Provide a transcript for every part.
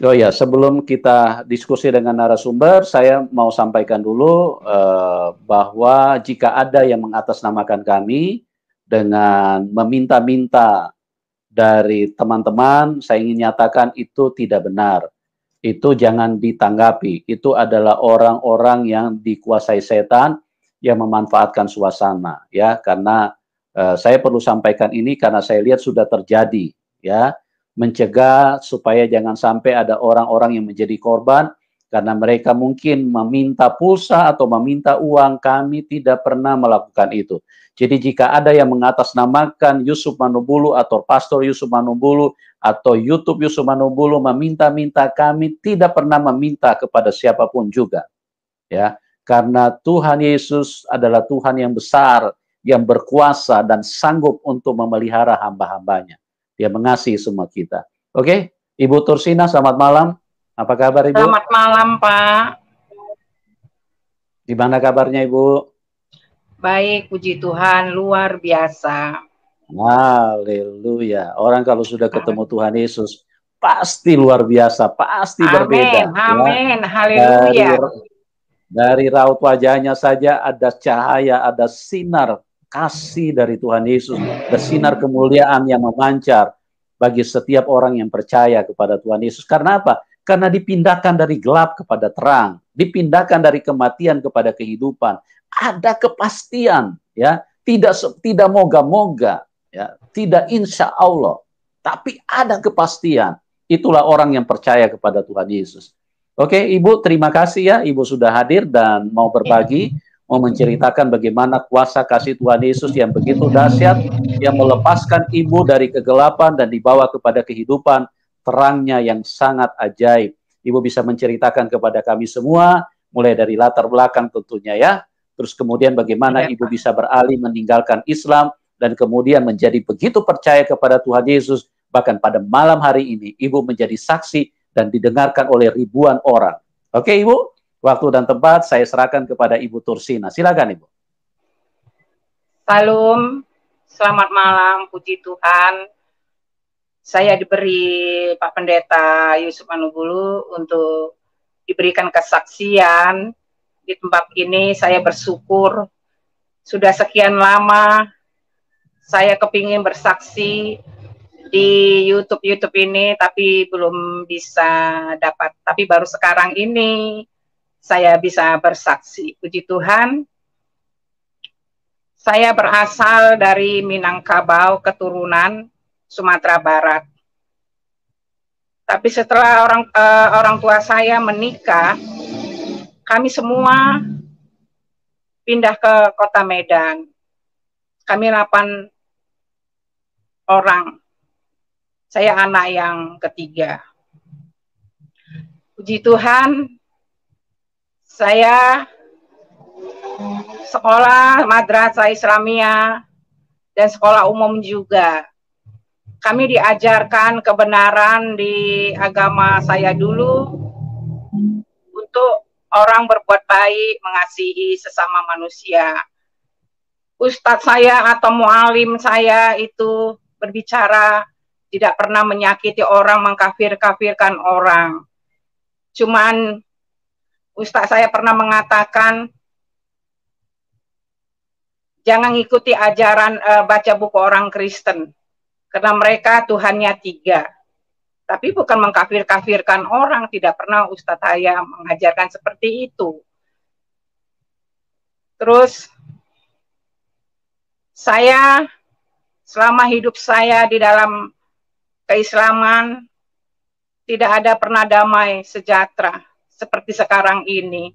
Oh ya, sebelum kita diskusi dengan narasumber, saya mau sampaikan dulu bahwa jika ada yang mengatasnamakan kami dengan meminta-minta dari teman-teman, saya ingin nyatakan itu tidak benar. Itu jangan ditanggapi. Itu adalah orang-orang yang dikuasai setan yang memanfaatkan suasana, ya. Karena saya perlu sampaikan ini karena saya lihat sudah terjadi, ya. Mencegah supaya jangan sampai ada orang-orang yang menjadi korban karena mereka mungkin meminta pulsa atau meminta uang. Kami tidak pernah melakukan itu. Jadi jika ada yang mengatasnamakan Yusuf Manubulu atau Pastor Yusuf Manubulu atau YouTube Yusuf Manubulu meminta-minta, kami tidak pernah meminta kepada siapapun juga, ya. Karena Tuhan Yesus adalah Tuhan yang besar, yang berkuasa dan sanggup untuk memelihara hamba-hambanya. Dia mengasihi semua kita. Oke, Ibu Tursina, selamat malam. Apa kabar, Ibu? Selamat malam, Pak. Gimana kabarnya, Ibu? Baik, puji Tuhan, luar biasa. Haleluya. Orang kalau sudah ketemu Tuhan Yesus, pasti luar biasa, pasti berbeda. Amin, Ya. amin, Dari haleluya. dari raut wajahnya saja ada cahaya, ada sinar kasih dari Tuhan Yesus, ada sinar kemuliaan yang memancar bagi setiap orang yang percaya kepada Tuhan Yesus. Karena apa? Karena dipindahkan dari gelap kepada terang, dipindahkan dari kematian kepada kehidupan. Ada kepastian, ya. Tidak moga-moga, ya, tidak insya Allah, tapi ada kepastian. Itulah orang yang percaya kepada Tuhan Yesus. Oke, Ibu, terima kasih ya, Ibu sudah hadir dan mau berbagi, mau menceritakan bagaimana kuasa kasih Tuhan Yesus yang begitu dahsyat, yang melepaskan Ibu dari kegelapan dan dibawa kepada kehidupan terangnya yang sangat ajaib. Ibu bisa menceritakan kepada kami semua, mulai dari latar belakang tentunya ya, terus kemudian bagaimana Ibu bisa beralih meninggalkan Islam, dan kemudian menjadi begitu percaya kepada Tuhan Yesus, bahkan pada malam hari ini Ibu menjadi saksi dan didengarkan oleh ribuan orang. Oke, Ibu, waktu dan tempat saya serahkan kepada Ibu Tursina. Silakan, Ibu. Salam, selamat malam, puji Tuhan. Saya diberi Pak Pendeta Yusuf Manubulu untuk diberikan kesaksian di tempat ini. Saya bersyukur sudah sekian lama saya kepingin bersaksi di YouTube ini, tapi belum bisa dapat. Tapi baru sekarang ini saya bisa bersaksi. Puji Tuhan. Saya berasal dari Minangkabau, keturunan Sumatera Barat. Tapi setelah orang tua saya menikah, kami semua pindah ke Kota Medan. Kami 8 orang. Saya anak yang ketiga. Puji Tuhan, saya sekolah madrasah Islamiyah dan sekolah umum juga. Kami diajarkan kebenaran di agama saya dulu untuk orang berbuat baik, mengasihi sesama manusia. Ustadz saya atau mualim saya itu berbicara tidak pernah menyakiti orang, mengkafir-kafirkan orang. Cuman Ustadz saya pernah mengatakan jangan ikuti ajaran baca buku orang Kristen, karena mereka Tuhannya 3. Tapi bukan mengkafir-kafirkan orang, tidak pernah Ustadz saya mengajarkan seperti itu. Terus saya selama hidup saya di dalam keislaman tidak ada pernah damai sejahtera seperti sekarang ini.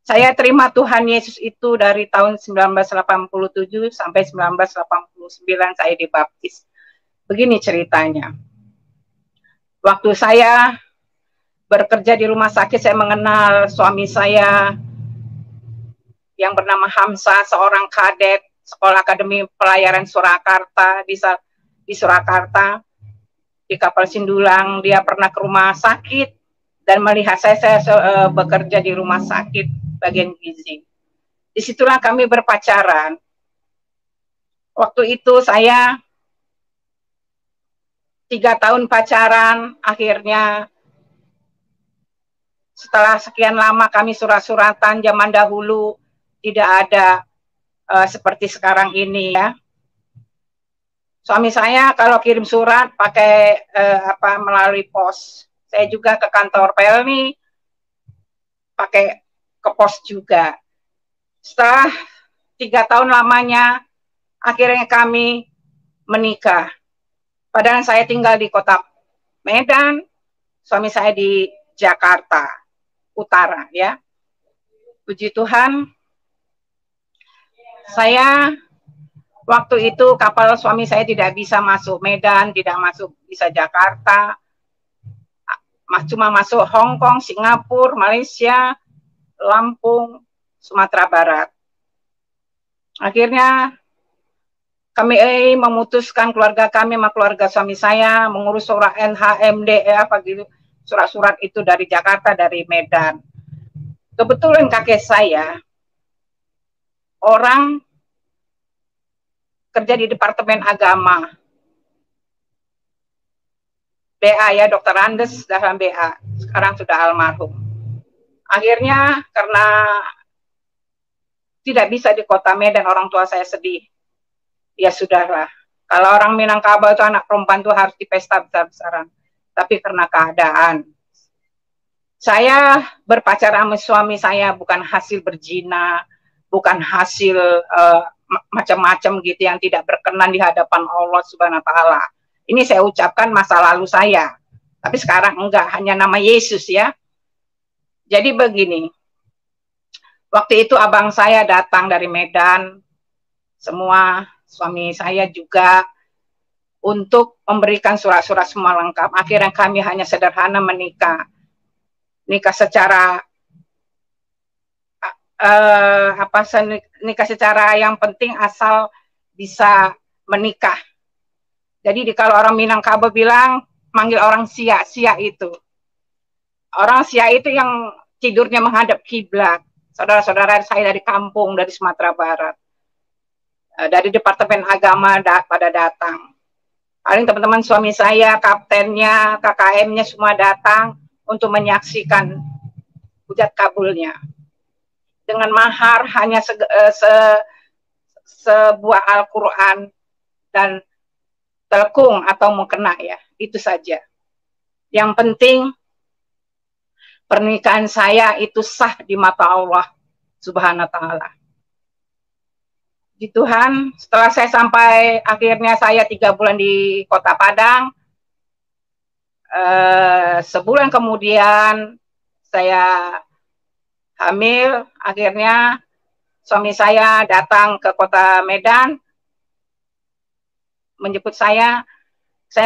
Saya terima Tuhan Yesus itu dari tahun 1987 sampai 1989 saya dibaptis. Begini ceritanya. Waktu saya bekerja di rumah sakit, saya mengenal suami saya yang bernama Hamzah, seorang kadet Sekolah Akademi Pelayaran Surakarta di Surakarta, di Kapal Sindulang. Dia pernah ke rumah sakit dan melihat saya bekerja di rumah sakit bagian gizi. Disitulah kami berpacaran. Waktu itu saya 3 tahun pacaran, akhirnya Setelah sekian lama kami surat-suratan zaman dahulu, tidak ada seperti sekarang ini ya. Suami saya kalau kirim surat pakai melalui pos. Saya juga ke kantor Pelni pakai ke pos juga. Setelah 3 tahun lamanya, akhirnya kami menikah. Padahal saya tinggal di kota Medan, suami saya di Jakarta Utara ya. Puji Tuhan, saya waktu itu kapal suami saya tidak bisa masuk Medan, tidak masuk bisa Jakarta, cuma masuk Hong Kong, Singapura, Malaysia, Lampung, Sumatera Barat. Akhirnya kami memutuskan, keluarga kami sama keluarga suami saya mengurus surat NHMD apa gitu, surat-surat itu dari Jakarta, dari Medan. Kebetulan kakek saya orang kerja di Departemen Agama BA ya, Dr. Andes dalam BA, sekarang sudah almarhum. Akhirnya karena tidak bisa di kota Medan, orang tua saya sedih. Ya sudahlah, kalau orang Minangkabau itu anak perempuan itu harus dipesta besar-besaran. Tapi karena keadaan, saya berpacaran sama suami saya bukan hasil berzina, bukan hasil macam-macam gitu yang tidak berkenan di hadapan Allah Subhanahu wa Ta'ala. Ini saya ucapkan masa lalu saya, tapi sekarang enggak, hanya nama Yesus ya. Jadi begini, waktu itu abang saya datang dari Medan, semua suami saya juga, untuk memberikan surat-surat semua lengkap. Akhirnya kami hanya sederhana menikah. Nikah secara nikah secara yang penting asal bisa menikah. Jadi kalau orang Minangkabau bilang manggil orang sia itu. Orang sia itu yang tidurnya menghadap kiblat. Saudara-saudara saya dari kampung, dari Sumatera Barat, dari Departemen Agama pada datang. Paling teman-teman suami saya, kaptennya, KKM-nya semua datang untuk menyaksikan hujat kabulnya. Dengan mahar hanya sebuah Al-Quran dan telekung atau mukena ya, itu saja. Yang penting pernikahan saya itu sah di mata Allah Subhanahu wa Ta'ala. Di Tuhan, setelah saya sampai, akhirnya saya 3 bulan di Kota Padang, sebulan kemudian saya hamil. Akhirnya suami saya datang ke Kota Medan menjemput saya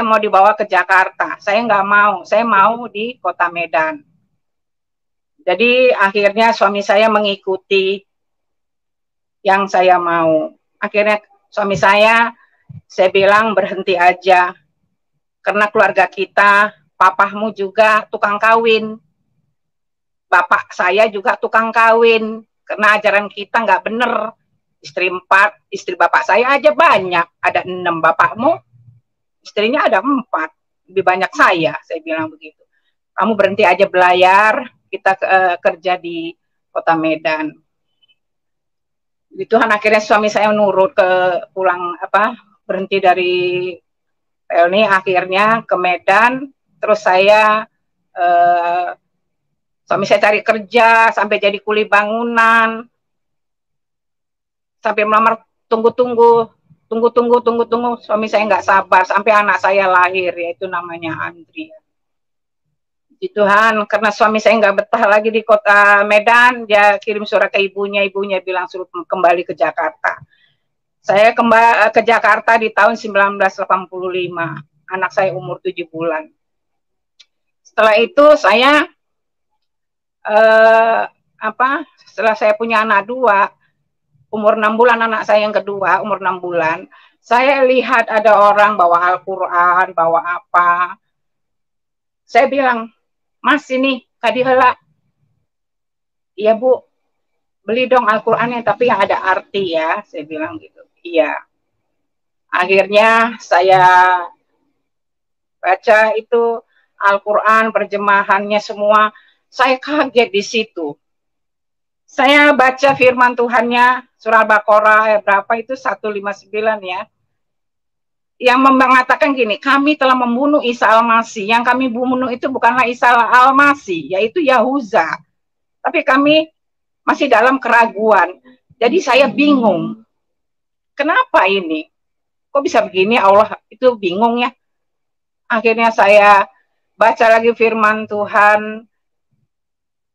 mau dibawa ke Jakarta. Saya nggak mau, saya mau di Kota Medan. Jadi akhirnya suami saya mengikuti yang saya mau. Akhirnya suami saya bilang berhenti aja, karena keluarga kita, papahmu juga tukang kawin, bapak saya juga tukang kawin, karena ajaran kita nggak bener. Istri 4, istri bapak saya aja banyak, ada 6, bapakmu istrinya ada 4, lebih banyak saya bilang begitu. Kamu berhenti aja belayar, kita kerja di Kota Medan. Di Tuhan, akhirnya suami saya nurut ke pulang berhenti dari Pelni, akhirnya ke Medan. Terus saya suami saya cari kerja sampai jadi kuli bangunan, sampai melamar, tunggu. Suami saya nggak sabar sampai anak saya lahir, yaitu namanya Andri. Di Tuhan, karena suami saya nggak betah lagi di Kota Medan, dia kirim surat ke ibunya bilang suruh kembali ke Jakarta. Saya kembali ke Jakarta di tahun 1985, anak saya umur 7 bulan. Setelah itu saya setelah saya punya anak 2, umur 6 bulan anak saya yang kedua, umur 6 bulan, saya lihat ada orang bawa Al-Quran, bawa apa. Saya bilang, Mas, ini kadihela. Iya Bu, beli dong Al-Qurannya, tapi yang ada arti ya, saya bilang gitu. Iya. Akhirnya saya baca itu Al-Quran, terjemahannya semua. Saya kaget di situ. Saya baca firman Tuhannya, surah Al-Baqarah ayat berapa itu, 159 ya. Yang mengatakan gini, kami telah membunuh Isa Al-Masih. Yang kami bunuh itu bukanlah Isa Al-Masih, yaitu Yahuza. Tapi kami masih dalam keraguan. Jadi saya bingung. Kenapa ini? Kok bisa begini? Allah itu bingung ya. Akhirnya saya baca lagi firman Tuhan.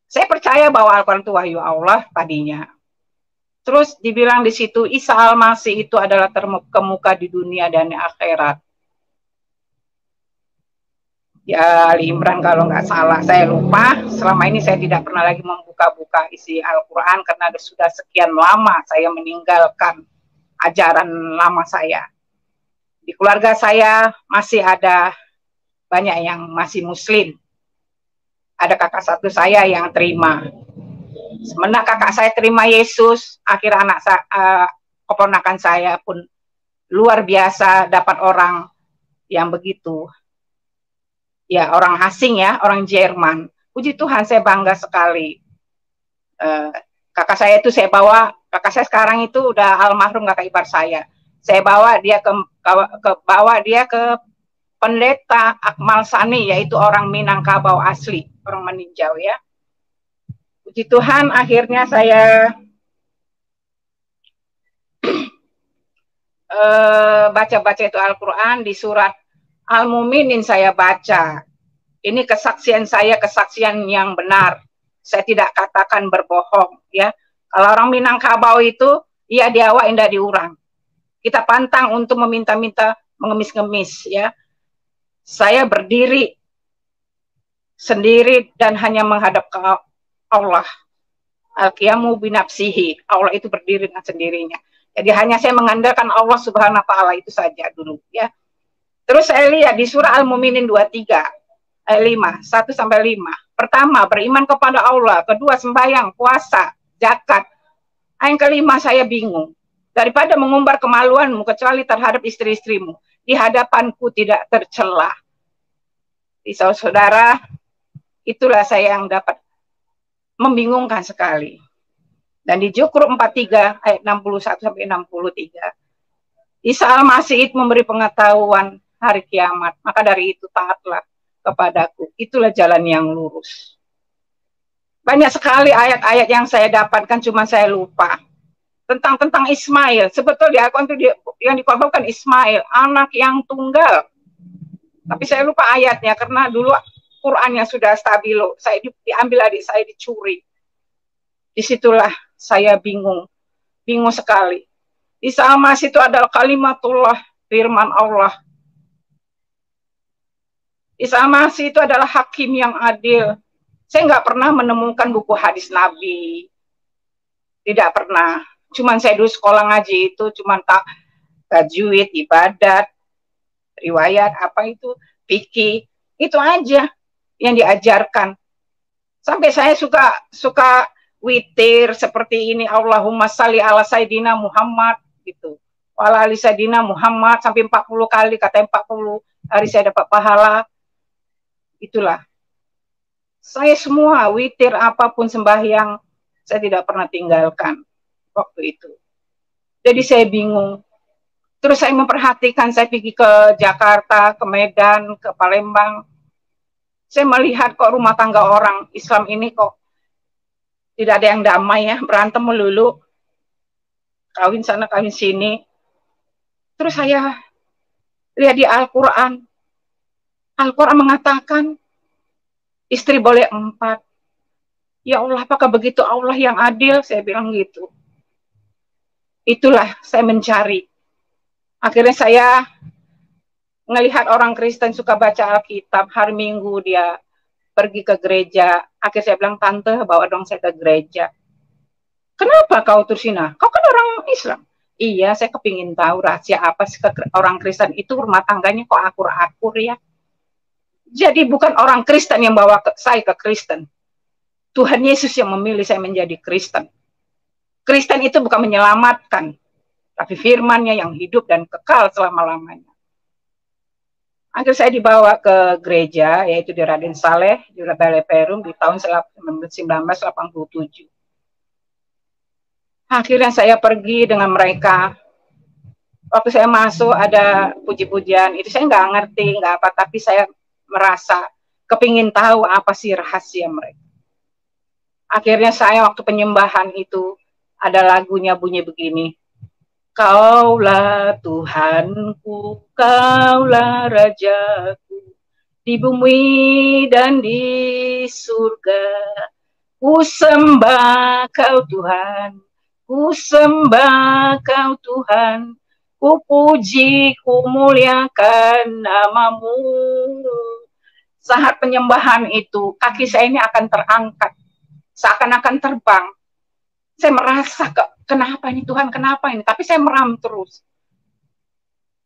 Saya percaya bahwa Al-Quran itu wahyu Allah tadinya. Terus dibilang di situ Isa Al-Masih itu adalah terkemuka di dunia dan di akhirat. Ya Ali Imran kalau nggak salah, saya lupa. Selama ini saya tidak pernah lagi membuka-buka isi Al-Quran karena sudah sekian lama saya meninggalkan ajaran lama saya. Di keluarga saya masih ada banyak yang masih Muslim. Ada kakak satu saya yang terima. Semenjak kakak saya terima Yesus, akhir anak keponakan saya pun luar biasa dapat orang yang begitu. Ya, orang asing ya, orang Jerman. Puji Tuhan, saya bangga sekali. Kakak saya itu saya bawa, kakak saya sekarang itu udah almarhum kakak ipar saya. Saya bawa dia ke pendeta Akmal Sani, yaitu orang Minangkabau asli, orang meninjau ya. Puji Tuhan, akhirnya saya baca-baca itu Al-Quran di surat Al-Muminin saya baca. Ini kesaksian saya, kesaksian yang benar. Saya tidak katakan berbohong ya. Kalau orang Minangkabau itu, iya diawa indah diurang. Kita pantang untuk meminta-minta, mengemis-ngemis ya. Saya berdiri sendiri dan hanya menghadap ke Allah. Al-qiyamu binafsihi. Allah itu berdiri dengan sendirinya. Jadi hanya saya mengandalkan Allah Subhanahu wa taala itu saja dulu ya. Terus saya lihat di surah Al-Muminin 23 ayat 5, 1 sampai 5. Pertama, beriman kepada Allah, kedua sembahyang, puasa, zakat. Yang kelima saya bingung. Daripada mengumbar kemaluanmu kecuali terhadap istri-istrimu, di hadapanku tidak tercela. Saudara, itulah saya yang dapat membingungkan sekali. Dan di Zukruf 43 ayat 61 sampai 63. Isa Al-Masih itu memberi pengetahuan hari kiamat. Maka dari itu taatlah kepadaku. Itulah jalan yang lurus. Banyak sekali ayat-ayat yang saya dapatkan, cuma saya lupa. Tentang Ismail. Sebetulnya yang dikorbankan Ismail, anak yang tunggal. Tapi saya lupa ayatnya karena dulu Qurannya sudah stabilo. Saya diambil adik saya, dicuri. Disitulah saya bingung sekali. Isa Al-Masih itu adalah kalimatullah, firman Allah. Isa Al-Masih itu adalah hakim yang adil. Saya nggak pernah menemukan buku hadis Nabi. Tidak pernah. Cuman saya dulu sekolah ngaji itu cuman tajwid, ibadat, riwayat, apa itu, fikih. Itu aja yang diajarkan. Sampai saya suka witir seperti ini, Allahumma salli ala Sayyidina Muhammad gitu. Wala ali Sayyidina Muhammad sampai 40 kali, kata 40 hari saya dapat pahala. Itulah. Saya semua witir apapun sembahyang saya tidak pernah tinggalkan waktu itu. Jadi saya bingung. Terus saya memperhatikan, saya pergi ke Jakarta, ke Medan, ke Palembang. Saya melihat kok rumah tangga orang Islam ini kok tidak ada yang damai ya, berantem melulu, kawin sana kawin sini. Terus saya lihat di Al-Quran mengatakan istri boleh 4. Ya Allah, apakah begitu Allah yang adil? Saya bilang gitu. Itulah saya mencari. Akhirnya saya melihat orang Kristen suka baca Alkitab, hari Minggu dia pergi ke gereja. Akhirnya saya bilang, tante bawa dong saya ke gereja. Kenapa kau Tursina? Kau kan orang Islam. Iya, saya kepingin tahu rahasia apa sih orang Kristen itu rumah tangganya kok akur-akur ya. Jadi bukan orang Kristen yang bawa saya ke Kristen. Tuhan Yesus yang memilih saya menjadi Kristen. Kristen itu bukan menyelamatkan, tapi firman-Nya yang hidup dan kekal selama-lamanya. Akhirnya saya dibawa ke gereja, yaitu di Raden Saleh, di Balai Perum, di tahun 1987. Akhirnya saya pergi dengan mereka. Waktu saya masuk ada puji-pujian, itu saya nggak ngerti, nggak apa, tapi saya merasa kepingin tahu apa sih rahasia mereka. Akhirnya saya waktu penyembahan itu, ada lagunya bunyi begini. Kaulah Tuhanku, kaulah Rajaku, di bumi dan di surga. Ku sembah kau Tuhan, ku sembah kau Tuhan, ku puji, ku muliakan namamu. Saat penyembahan itu, kaki saya ini akan terangkat, seakan-akan terbang. Saya merasa, kenapa ini Tuhan, kenapa ini? Tapi saya meram terus.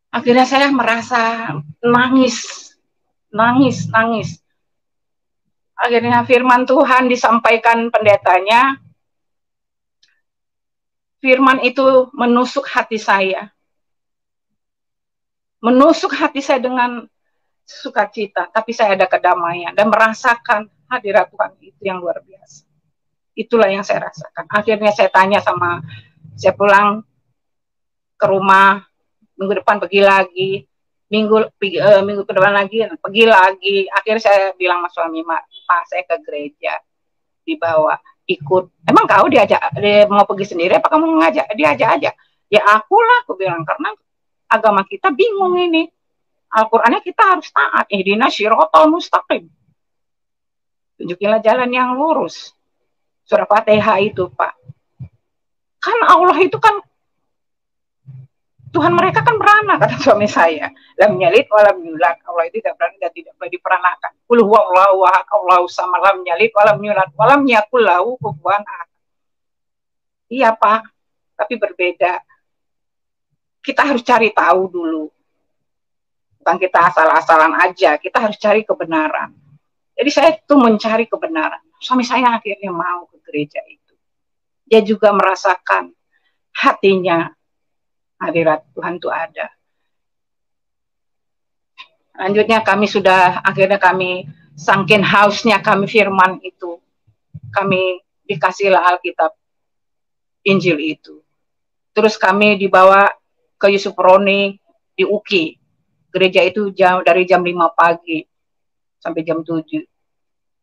Akhirnya saya merasa nangis. Akhirnya firman Tuhan disampaikan pendetanya. Firman itu menusuk hati saya. Menusuk hati saya dengan sukacita. Tapi saya ada kedamaian dan merasakan hadirat Tuhan itu yang luar biasa. Itulah yang saya rasakan. Akhirnya saya tanya sama, saya pulang ke rumah, minggu depan pergi lagi, minggu ke depan lagi pergi lagi. Akhirnya saya bilang sama suami, Pak, saya ke gereja, dibawa ikut. Emang kau dia mau pergi sendiri apa kamu ngajak? Diajak aja. Ya akulah, aku bilang, karena agama kita bingung ini. Al-Qur'annya kita harus taat. Ihdinas shiratal mustaqim. Tunjukilah jalan yang lurus. Surah Fatihah itu, Pak. Kan Allah itu kan Tuhan mereka kan beranak, kata suami saya. Lam yalid walam yulad. Allah itu tidak beranak dan tidak boleh diperanakan. Qul huwallahu ahad, Allahu samad, lam yalid walam yulad walam yakul lahu kufuwan ahad. Iya, Pak, tapi berbeda. Kita harus cari tahu dulu. Bukan kita asal-asalan aja, kita harus cari kebenaran. Jadi saya tuh mencari kebenaran. Suami saya akhirnya mau ke gereja itu. Dia juga merasakan hatinya hadirat Tuhan itu ada. Lanjutnya akhirnya kami saking hausnya kami firman itu, kami dikasihlah Alkitab Injil itu. Terus kami dibawa ke Yusuf Roni di UKI. Gereja itu dari jam 5 pagi sampai jam 7.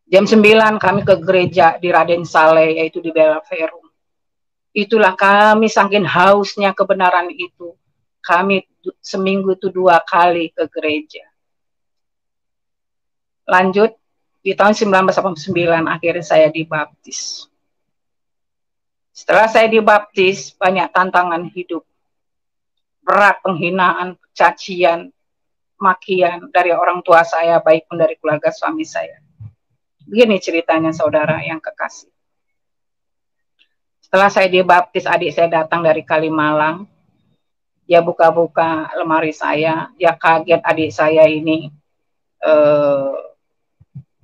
Jam 9 kami ke gereja di Raden Saleh, yaitu di Bela Verum. Itulah kami saking hausnya kebenaran itu. Kami seminggu itu 2 kali ke gereja. Lanjut, di tahun 1989 akhirnya saya dibaptis. Setelah saya dibaptis, banyak tantangan hidup. Berat, penghinaan, cacian, makian dari orang tua saya, baik pun dari keluarga suami saya. Begini ceritanya saudara yang kekasih. Setelah saya dibaptis, adik saya datang dari Kalimalang. Dia buka-buka lemari saya, dia kaget adik saya ini.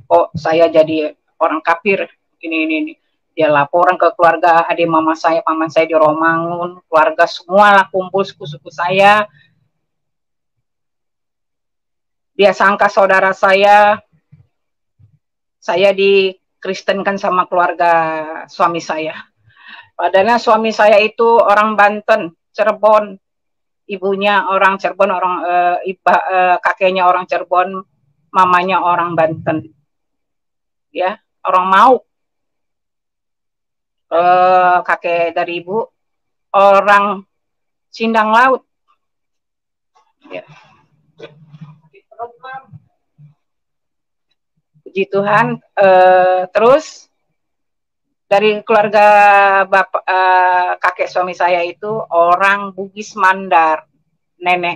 Kok saya jadi orang kafir, ini. Dia laporan ke keluarga adik mama saya, paman saya di Romangun, keluarga semua lah kumpul, suku-suku saya. Dia sangka saudara saya dikristenkan sama keluarga suami saya. Padahal suami saya itu orang Banten, Cirebon. Ibunya orang Cirebon, kakeknya orang Cirebon, mamanya orang Banten. Ya, orang Mau. Kakek dari ibu orang Sindang Laut. Ya. Puji Tuhan. Terus dari keluarga kakek suami saya itu orang Bugis Mandar, nenek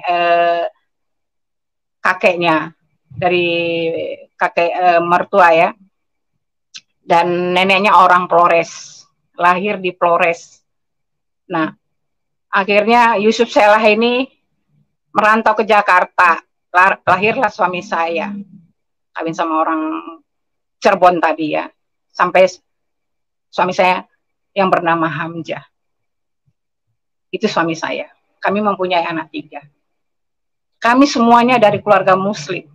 kakeknya dari kakek mertua ya, dan neneknya orang Flores, lahir di Flores. Nah, akhirnya Yusuf Selah ini merantau ke Jakarta, lahirlah suami saya, kawin sama orang Cirebon tadi ya, sampai suami saya yang bernama Hamzah. Itu suami saya. Kami mempunyai anak 3. Kami semuanya dari keluarga Muslim.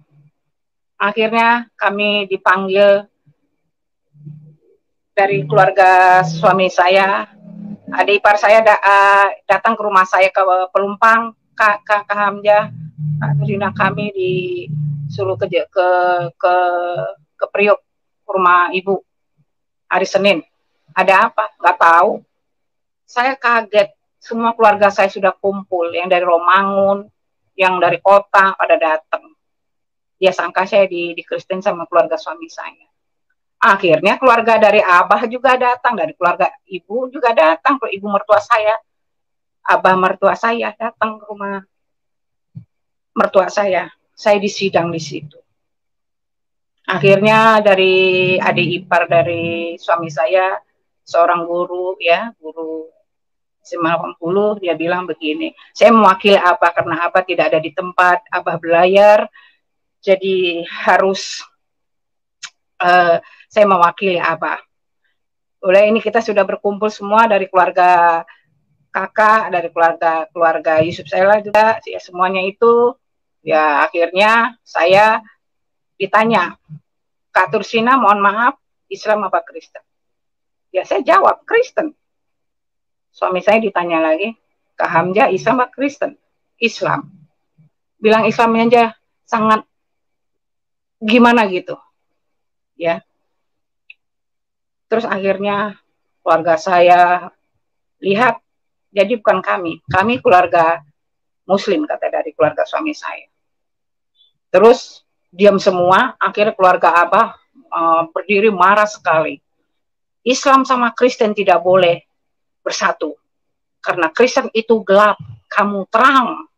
Akhirnya kami dipanggil dari keluarga suami saya, adik ipar saya datang ke rumah saya ke Pelumpang, Kak Hamzah, Kak Nurina, kami disuruh ke Priok, rumah ibu hari Senin. Ada apa? Nggak tahu. Saya kaget. Semua keluarga saya sudah kumpul, yang dari Romangun, yang dari kota pada datang. Dia sangka saya di Kristen sama keluarga suami saya. Akhirnya keluarga dari Abah juga datang, dari keluarga ibu juga datang, ke ibu mertua saya. Abah mertua saya datang ke rumah mertua saya. Saya disidang di situ. Akhirnya dari adik ipar dari suami saya, seorang guru, ya, guru SMA 80, dia bilang begini, saya mewakili Abah karena Abah tidak ada di tempat, Abah belayar, jadi harus saya mewakili Abah. Oleh ini kita sudah berkumpul semua dari keluarga kakak, dari keluarga Yusuf Saila juga, ya, semuanya itu, ya akhirnya saya ditanya, Kak Tursina, mohon maaf, Islam apa Kristen? Ya saya jawab, Kristen. Suami saya ditanya lagi, Kak Hamzah, Islam apa Kristen? Islam. Bilang Islamnya aja sangat gimana gitu, ya. Terus akhirnya keluarga saya lihat, jadi bukan kami keluarga Muslim, kata dari keluarga suami saya. Terus diam semua, akhirnya keluarga Abah berdiri marah sekali. Islam sama Kristen tidak boleh bersatu, karena Kristen itu gelap, kamu terang.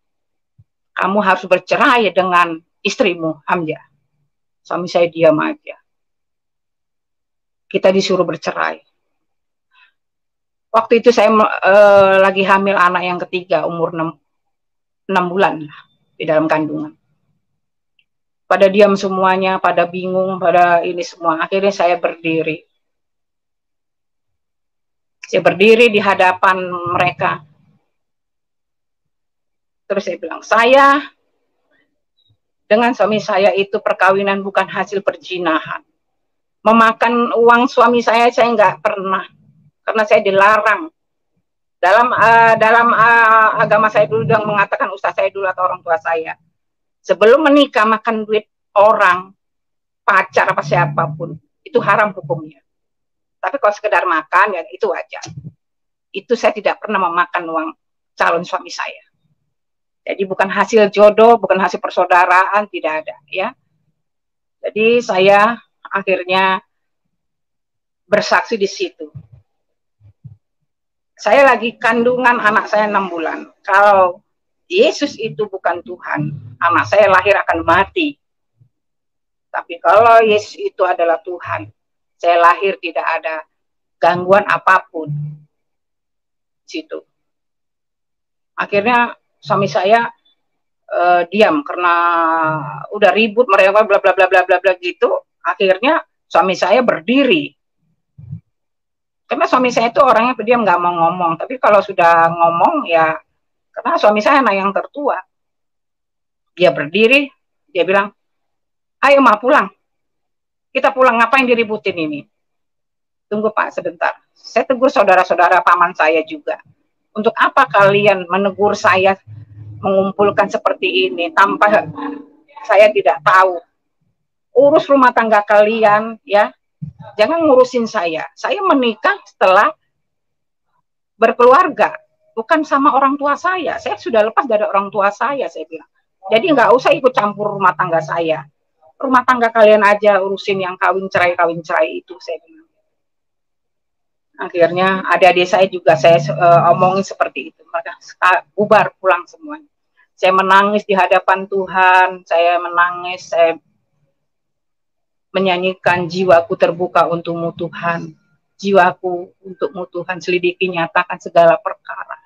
Kamu harus bercerai dengan istrimu, Hamzah. Suami saya diam aja. Kita disuruh bercerai. Waktu itu saya lagi hamil anak yang ketiga, umur 6 bulan lah, di dalam kandungan. Pada diam semuanya, pada bingung, pada ini semua. Akhirnya saya berdiri. Saya berdiri di hadapan mereka. Terus saya bilang, saya dengan suami saya itu perkawinan bukan hasil perzinahan. Memakan uang suami saya nggak pernah, karena saya dilarang. Dalam agama saya dulu yang mengatakan, ustaz saya dulu atau orang tua saya, sebelum menikah makan duit orang, pacar apa siapapun, itu haram hukumnya. Tapi kalau sekedar makan, ya itu wajar. Itu saya tidak pernah memakan uang calon suami saya. Jadi bukan hasil jodoh, bukan hasil persaudaraan, tidak ada, ya. Jadi saya akhirnya bersaksi di situ. Saya lagi kandungan anak saya 6 bulan. Kalau Yesus itu bukan Tuhan, anak saya lahir akan mati. Tapi kalau Yesus itu adalah Tuhan, saya lahir tidak ada gangguan apapun. Situ. Akhirnya suami saya diam karena udah ribut mereka bla bla bla bla bla bla gitu. Akhirnya suami saya berdiri. Karena suami saya itu orangnya pendiam, nggak mau ngomong. Tapi kalau sudah ngomong ya, karena suami saya anak yang tertua. Dia berdiri, dia bilang, ayo Ma pulang. Kita pulang, ngapain diributin ini? Tunggu Pak sebentar. Saya tegur saudara-saudara paman saya juga. Untuk apa kalian menegur saya mengumpulkan seperti ini tanpa saya tidak tahu? Urus rumah tangga kalian, ya. Jangan ngurusin saya. Saya menikah setelah berkeluarga, bukan sama orang tua saya. Saya sudah lepas dari orang tua saya bilang. Jadi nggak usah ikut campur rumah tangga saya. Rumah tangga kalian aja urusin, yang kawin cerai itu, saya bilang. Akhirnya adik-adik saya juga saya omongin seperti itu. Mereka bubar pulang semuanya. Saya menangis di hadapan Tuhan. Saya menangis, saya menyanyikan, jiwaku terbuka untukmu Tuhan. Jiwaku untukmu Tuhan, selidiki nyatakan segala perkara.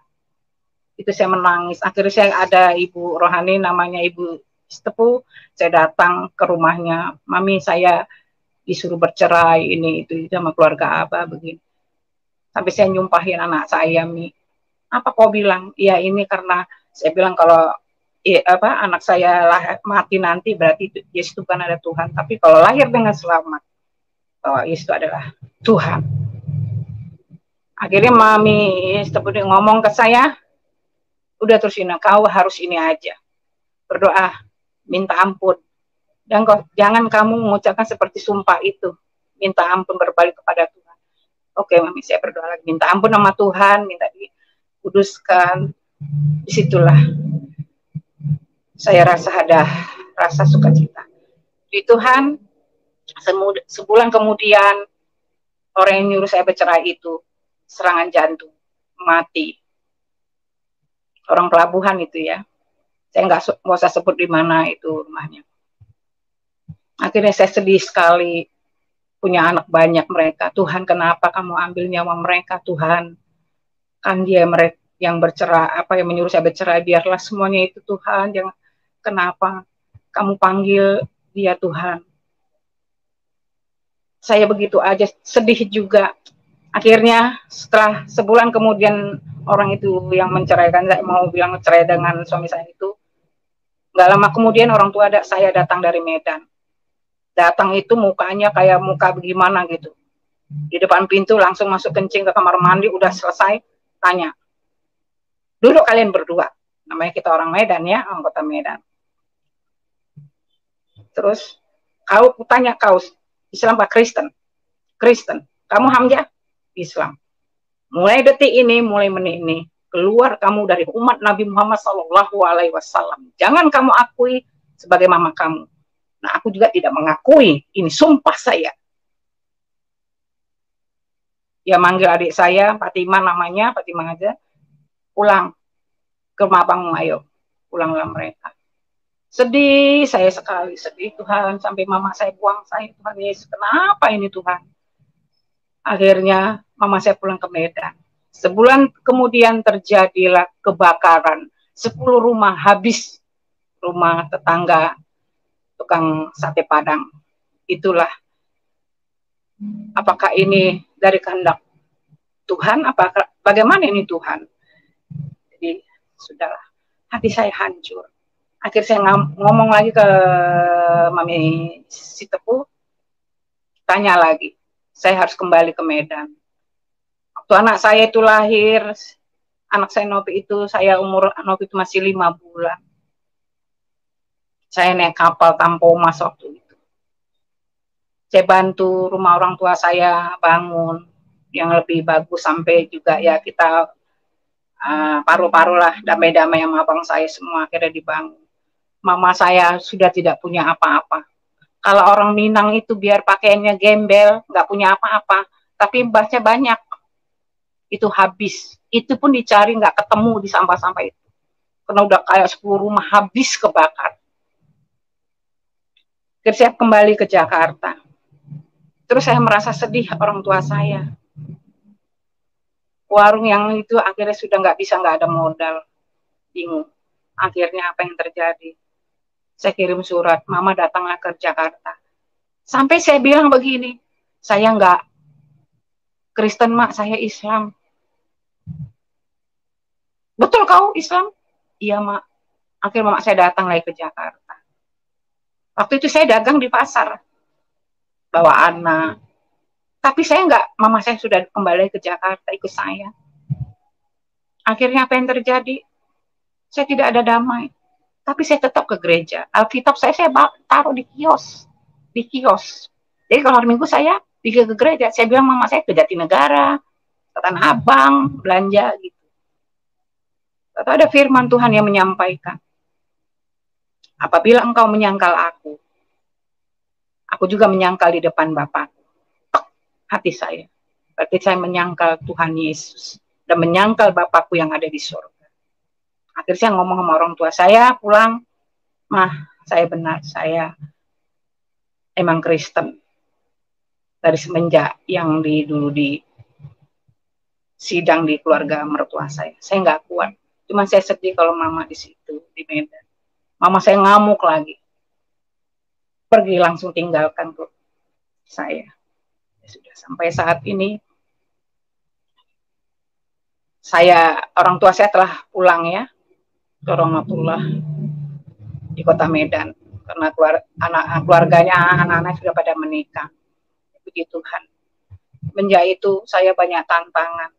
Itu saya menangis. Akhirnya saya ada ibu rohani namanya Ibu Stepu. Saya datang ke rumahnya. Mami, saya disuruh bercerai ini itu sama keluarga Abah begini. Sampai saya nyumpahin anak saya, Mi. Apa kau bilang? Ya ini karena saya bilang kalau anak saya mati nanti, berarti Yesus itu bukan ada Tuhan. Tapi kalau lahir dengan selamat, bahwa Yesus itu adalah Tuhan. Akhirnya Mami seperti ngomong ke saya, udah terus ini, kau harus ini aja, berdoa, minta ampun. Dan jangan kamu mengucapkan seperti sumpah itu, minta ampun, berbalik kepada Tuhan. Oke, Mami, saya berdoa lagi, minta ampun sama Tuhan, minta dikuduskan. Disitulah saya rasa ada rasa sukacita di Tuhan. Sebulan kemudian orang yang nyuruh saya bercerai itu serangan jantung, mati. Orang pelabuhan itu ya, saya nggak usah sebut di mana itu rumahnya. Akhirnya saya sedih sekali, punya anak banyak mereka. Tuhan, kenapa kamu ambil nyawa mereka, Tuhan? Kan dia mereka yang bercerai, yang menyuruh saya bercerai, biarlah semuanya itu Tuhan. Jangan, kenapa kamu panggil dia Tuhan? Saya begitu aja sedih juga. Akhirnya setelah sebulan kemudian orang itu yang menceraikan, saya mau bilang cerai dengan suami saya itu, nggak lama kemudian orang tua saya datang dari Medan. Datang itu mukanya kayak muka bagaimana gitu. Di depan pintu langsung masuk kencing ke kamar mandi, udah selesai, tanya, duduk kalian berdua. Namanya kita orang Medan ya, anggota Medan. Terus kau tanya, kau Islam apa Kristen? Kristen. Kamu Hamzah? Islam. Mulai detik ini, mulai menit ini, keluar kamu dari umat Nabi Muhammad SAW. Jangan kamu akui sebagai mama kamu. Nah, aku juga tidak mengakui. Ini sumpah saya. Dia manggil adik saya, Fatimah namanya, Fatimah aja, pulang ke rumah abangmu, ayo. Pulanglah mereka. Sedih saya sekali, sedih Tuhan, sampai mama saya buang saya, Tuhan Yesus, kenapa ini Tuhan? Akhirnya mama saya pulang ke Medan. Sebulan kemudian terjadilah kebakaran. 10 rumah habis, rumah tetangga tukang sate Padang. Itulah, apakah ini dari kehendak Tuhan? Apakah bagaimana ini Tuhan? Jadi sudahlah, hati saya hancur. Akhirnya saya ngomong lagi ke Mami Sitepu, tanya lagi, saya harus kembali ke Medan. Waktu anak saya itu lahir, anak saya Novi itu, saya umur Novi itu masih 5 bulan. Saya naik kapal Tampomas waktu itu. Saya bantu rumah orang tua saya bangun yang lebih bagus, sampai juga ya kita paru-paru lah, damai-damai sama abang saya semua akhirnya dibangun. Mama saya sudah tidak punya apa-apa. Kalau orang Minang itu biar pakaiannya gembel, nggak punya apa-apa, tapi mbahnya banyak. Itu habis. Itu pun dicari nggak ketemu di sampah-sampah itu. Karena udah kayak 10 rumah habis kebakar. Terus saya kembali ke Jakarta. Terus saya merasa sedih orang tua saya. Warung yang itu akhirnya sudah nggak ada modal. Bingung. Akhirnya apa yang terjadi? Saya kirim surat, Mama datanglah ke Jakarta. Sampai saya bilang begini, saya nggak Kristen, Mak, saya Islam. Betul kau Islam? Iya, Mak. Akhirnya Mama saya datang lagi ke Jakarta. Waktu itu saya dagang di pasar, bawa anak. Tapi saya nggak, mama saya sudah kembali ke Jakarta ikut saya. Akhirnya apa yang terjadi? Saya tidak ada damai. Tapi saya tetap ke gereja. Alkitab saya taruh di kios. Jadi kalau hari Minggu saya pergi ke gereja. Saya bilang mama saya ke Jatinegara, ke Tanah Abang, belanja gitu. Lalu ada firman Tuhan yang menyampaikan, apabila engkau menyangkal aku juga menyangkal di depan Bapa. Hati saya. Berarti saya menyangkal Tuhan Yesus dan menyangkal Bapakku yang ada di surga. Akhirnya saya ngomong sama orang tua saya pulang, Mah, saya benar, saya emang Kristen. Dari semenjak yang dulu di sidang di keluarga mertua saya nggak kuat. Cuma saya sedih kalau mama di situ di Medan. Mama saya ngamuk lagi. Pergi langsung tinggalkan tuh saya. Sudah sampai saat ini orang tua saya telah pulang ya ke Ramatullah. di kota Medan karena keluarganya anak-anak sudah pada menikah. Puji Tuhan. Menjak itu saya banyak tantangan.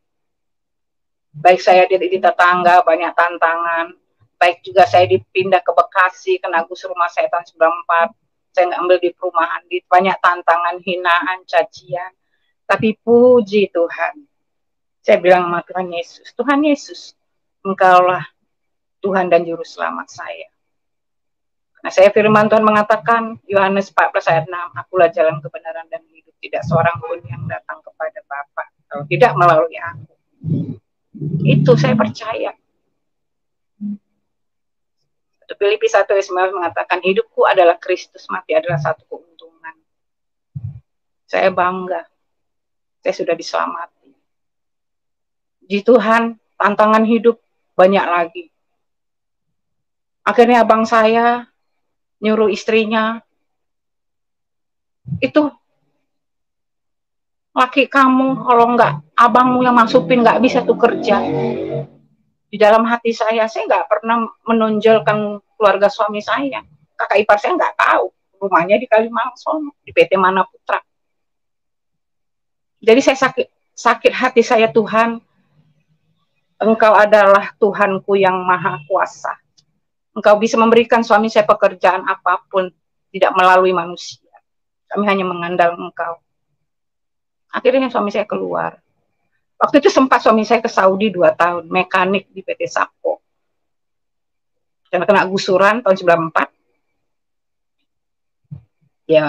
Baik saya di tetangga banyak tantangan. Baik juga saya dipindah ke Bekasi, kena gusur rumah saya tahun 94. Saya nggak ambil di perumahan, di banyak tantangan, hinaan, cacian. Tapi puji Tuhan. Saya bilang sama Tuhan Yesus, Tuhan Yesus, Engkaulah Tuhan dan Juru Selamat saya. Nah, saya firman Tuhan mengatakan, Yohanes 14 ayat 6, akulah jalan kebenaran dan hidup. Tidak seorang pun yang datang kepada Bapa kalau tidak melalui aku. Itu saya percaya. Filipi 1 ayat 9 mengatakan, hidupku adalah Kristus, mati adalah satu keuntungan. Saya bangga. Saya sudah diselamatkan. Di Tuhan, tantangan hidup banyak lagi. Akhirnya abang saya nyuruh istrinya, itu laki kamu kalau enggak abangmu yang masukin nggak bisa tuh kerja. Di dalam hati saya nggak pernah menonjolkan keluarga suami saya. Kakak ipar saya nggak tahu rumahnya di Kalimalang, di PT Mana Putra. Jadi saya sakit hati saya, Tuhan. Engkau adalah Tuhanku yang maha kuasa. Engkau bisa memberikan suami saya pekerjaan apapun, tidak melalui manusia. Kami hanya mengandalkan Engkau. Akhirnya suami saya keluar. Waktu itu sempat suami saya ke Saudi 2 tahun, mekanik di PT Sapko. Karena kena gusuran tahun 94. Ya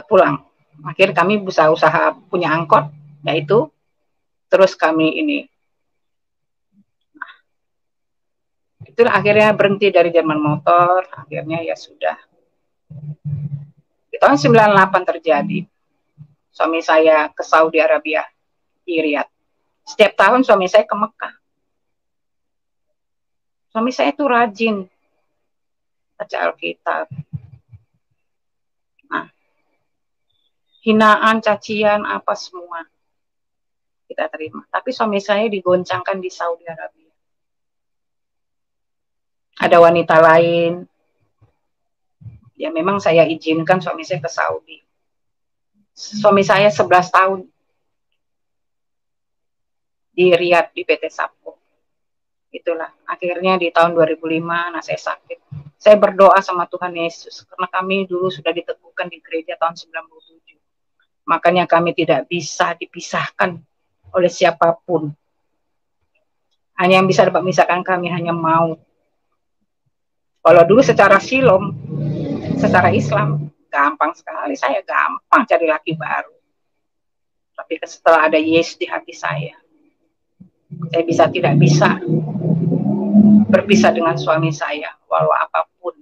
pulang. Akhirnya kami usaha punya angkot, yaitu terus kami ini. Itulah akhirnya berhenti dari Jerman Motor, akhirnya ya sudah. Di tahun 98 terjadi. Suami saya ke Saudi Arabia, di Riyadh. Setiap tahun suami saya ke Mekah. Suami saya itu rajin baca Alkitab. Nah, hinaan, cacian, apa semua kita terima. Tapi suami saya digoncangkan di Saudi Arabia. Ada wanita lain, ya memang saya izinkan suami saya ke Saudi. Suami saya 11 tahun di Riyadh di PT Sapko. Itulah, akhirnya di tahun 2005 anak saya sakit. Saya berdoa sama Tuhan Yesus, karena kami dulu sudah diteguhkan di gereja tahun 97. Makanya kami tidak bisa dipisahkan oleh siapapun. Hanya yang bisa dapat memisahkan kami hanya maut. Kalau dulu secara silom, secara Islam, gampang sekali. Saya gampang cari laki baru. Tapi setelah ada Yesus di hati saya tidak bisa berpisah dengan suami saya, walau apapun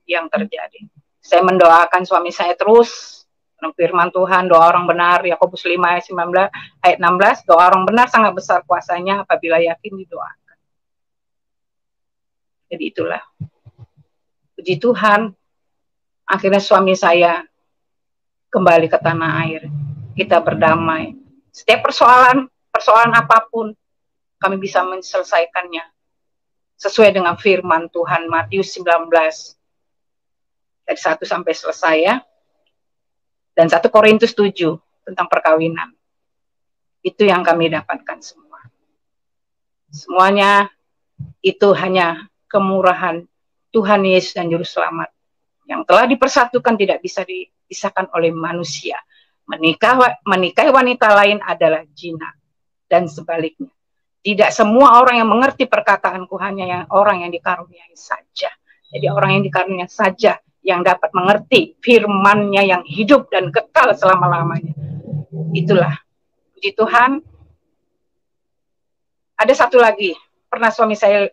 yang terjadi. Saya mendoakan suami saya terus. Firman Tuhan, doa orang benar, Yakobus 5 ayat 16, doa orang benar sangat besar kuasanya apabila yakin didoakan. Jadi itulah. Puji Tuhan, akhirnya suami saya kembali ke tanah air. Kita berdamai. Setiap persoalan apapun, kami bisa menyelesaikannya sesuai dengan firman Tuhan Matius 19 dari 1 sampai selesai ya. Dan 1 Korintus 7 tentang perkawinan. Itu yang kami dapatkan semua. Semuanya itu hanya kemurahan Tuhan Yesus dan Juru Selamat yang telah dipersatukan, tidak bisa dipisahkan oleh manusia. Menikahi wanita lain adalah zina dan sebaliknya. Tidak semua orang yang mengerti perkataanku, hanya yang orang yang dikaruniai saja. Jadi orang yang dikaruniai saja yang dapat mengerti firman-Nya yang hidup dan kekal selama-lamanya. Itulah. Puji Tuhan. Ada satu lagi, pernah suami saya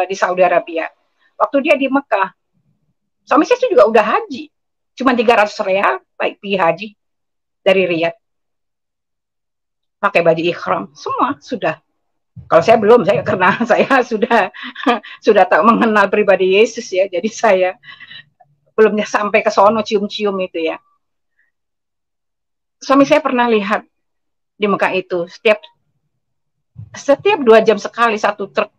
di Saudi Arabia. Waktu dia di Mekah, suami saya juga udah haji. Cuma 300 real, baik pergi haji dari Riyadh. Pakai baju ikhram, semua sudah. Kalau saya belum, karena saya sudah tak mengenal pribadi Yesus ya. Jadi saya belum sampai ke sono cium-cium itu ya. Suami saya pernah lihat di Mekah itu, setiap 2 jam sekali satu truk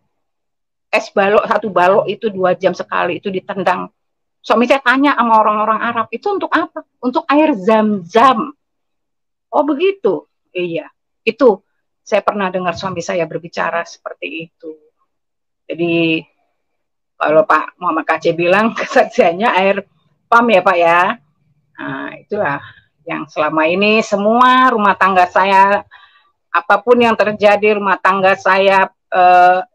es balok, 1 balok itu 2 jam sekali itu ditendang Suami saya tanya sama orang-orang Arab, itu untuk apa? Untuk air Zam-Zam. Oh begitu? Iya. Itu saya pernah dengar suami saya berbicara seperti itu. Jadi kalau Pak Muhammad KC bilang kesaksiannya air PAM ya Pak ya. Nah, itulah yang selama ini semua rumah tangga saya, apapun yang terjadi rumah tangga saya,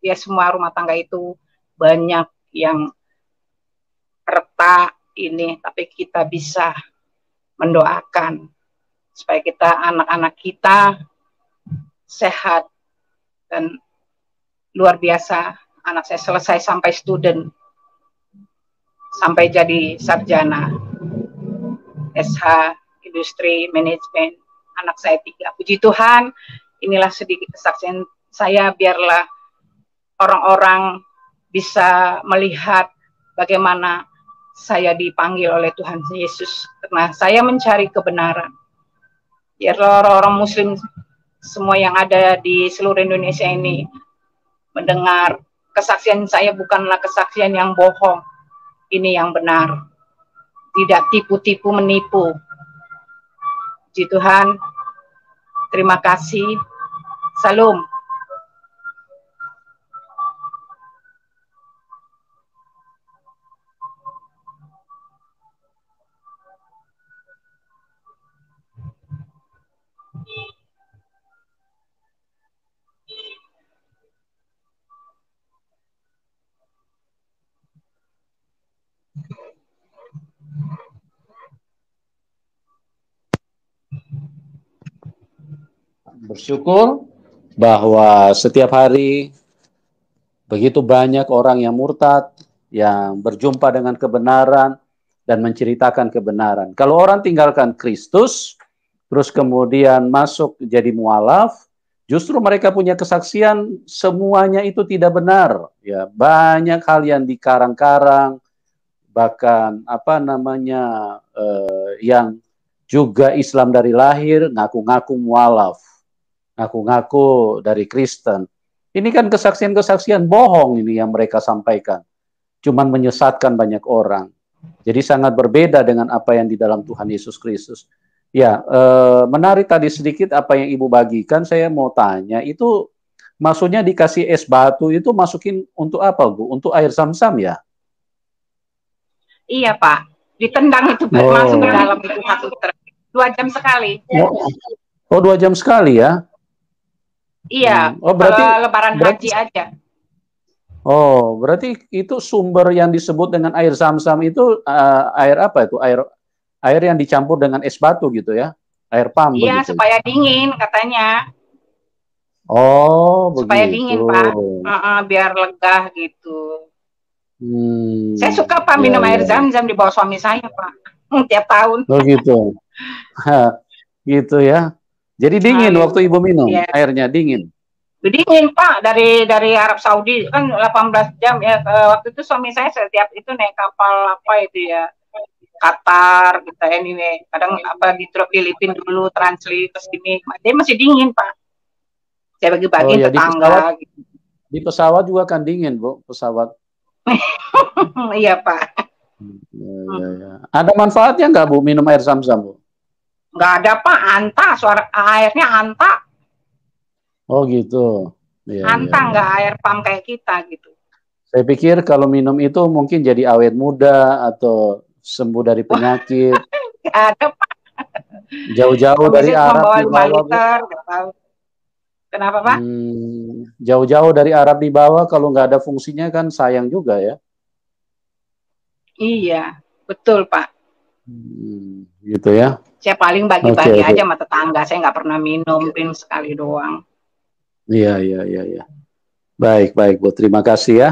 ya semua rumah tangga itu banyak yang retak ini, tapi kita bisa mendoakan supaya kita, anak-anak kita sehat. Dan luar biasa, anak saya selesai sampai student, sampai jadi sarjana SH industri manajemen. Anak saya 3. Puji Tuhan, inilah sedikit kesaksian saya, biarlah orang-orang bisa melihat bagaimana saya dipanggil oleh Tuhan Yesus, karena saya mencari kebenaran. Biarlah orang-orang muslim semua yang ada di seluruh Indonesia ini mendengar kesaksian saya bukanlah kesaksian yang bohong. Ini yang benar. Tidak tipu-tipu menipu. Puji Tuhan. Terima kasih. Salam. Bersyukur bahwa setiap hari begitu banyak orang yang murtad, yang berjumpa dengan kebenaran dan menceritakan kebenaran. Kalau orang tinggalkan Kristus, terus kemudian masuk jadi mualaf, justru mereka punya kesaksian semuanya itu tidak benar. Ya, banyak hal yang dikarang-karang, bahkan yang juga Islam dari lahir ngaku-ngaku mualaf, ngaku-ngaku dari Kristen. Ini kan kesaksian-kesaksian bohong ini yang mereka sampaikan. Cuman menyesatkan banyak orang. Jadi sangat berbeda dengan apa yang di dalam Tuhan Yesus Kristus. Ya, menarik tadi sedikit apa yang Ibu bagikan. Saya mau tanya, itu maksudnya dikasih es batu itu masukin untuk apa, Bu? Untuk air Zam-Zam ya? Iya Pak, ditendang itu masuk ke dalam itu 2 jam sekali. Oh 2 jam sekali ya? Iya, oh, berarti lebaran haji aja. Oh, berarti itu sumber yang disebut dengan air Zam-Zam itu air apa itu? Air yang dicampur dengan es batu gitu ya? Air PAM iya, begitu. supaya dingin katanya. Oh, supaya begitu. Dingin Pak, biar lega gitu. Saya suka Pak minum air Zam-Zam di bawah suami saya Pak, tiap tahun. Oh gitu, gitu ya. Jadi dingin waktu Ibu minum, airnya dingin. Dingin Pak, dari Arab Saudi kan 18 jam ya. Waktu itu suami saya setiap itu naik kapal apa itu ya, Qatar gitu anyway. Kadang apa di Filipina dulu translate ke sini, dia masih dingin Pak. Saya bagi-bagi tetangga. Di pesawat juga kan dingin Bu, pesawat. Iya Pak. Ya. Ada manfaatnya nggak Bu minum air Zam-Zam Bu? Nggak ada Pak, anta, airnya anta. Oh gitu. Anta nggak air PAM kayak kita gitu. Saya pikir kalau minum itu mungkin jadi awet muda atau sembuh dari penyakit. Nggak ada Pak. Jauh-jauh dari Arab dibawa. Kenapa Pak? Jauh-jauh dari Arab dibawa, kalau nggak ada fungsinya kan sayang juga ya. Iya, betul Pak. Gitu ya. Saya paling bagi-bagi aja sama tetangga, saya nggak pernah minum, sekali doang. Iya. Baik Bu, terima kasih ya.